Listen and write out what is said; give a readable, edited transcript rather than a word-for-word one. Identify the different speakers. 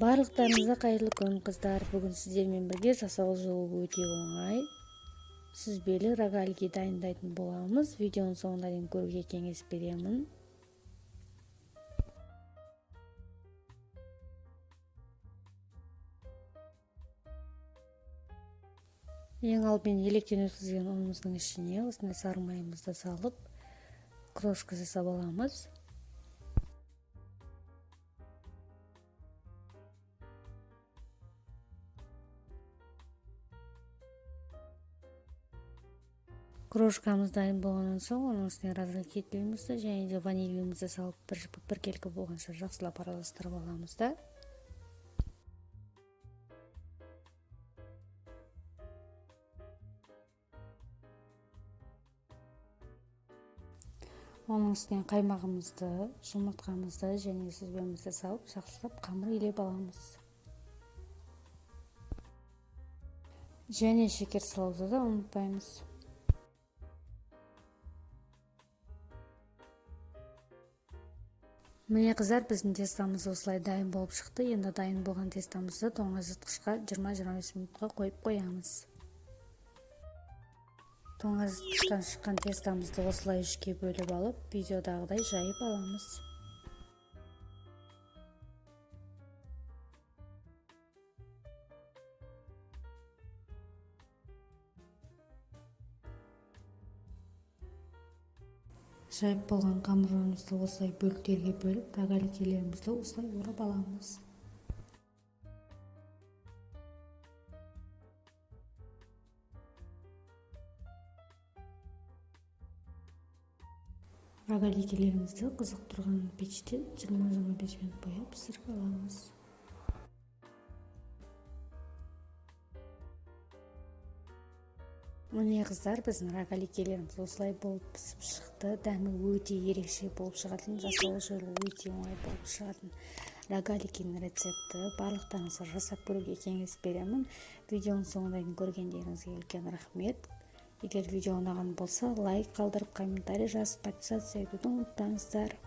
Speaker 1: Барлықтарыңызға қайырлы күн қыздар. Бүгін сіздермен бірге жасау жолы өте оңай сүзбелі рогальки дайындайтын боламыз. Видеоның соңына дейін көруге кеңес беремін. Ең алдымен електен өткізген ұнымыздың ішіне осындай сары майымызды салып, крошка жасап аламыз. Крошкамыз дайын болғаннан соң, оның үстіне разрыхлителімізді және де ванилиумызды салып біркелкі болғанша жақсылап араластырып аламыз да. Оның үстіне қаймағымызды, жұмыртқамызды және сүзбемізді салып жақсылап қамыр илеп аламыз. Және шекер салуды да ұмытпаймыз. Міне қыздар, біздің тестамыз осылай дайын болып шықты. Енді дайын болған тестамызды тоңазытқышқа 20-25 минутқа қойып қоямыз. Тоңазытқыштан шыққан тестамызды осылай үшке бөліп алып, видеодағыдай жайып аламыз. Жайып болған қамырымызды осылай бөліктерге бөліп, рогаликелерімізді осылай орап аламыз. Рогаликелерімізді қызық тұрған пеште 20-25 минут бойы пісіріп аламыз. Міне қыздар, біздің рогаликелеріміз осылай болып пісіп шықты. Дәмі өте ерекше болып шығатын, жасау жолы өте оңай болып шығатын рогаликенің рецепті. Барлықтарыңызға жасап көруге кеңес беремін. Видеоның соңына дейін көргендеріңізге үлкен рахмет. Егер видео ұнаған болса, лайк қалдырып, комментарий жазып, подписаться етуді ұмытпаңыздар.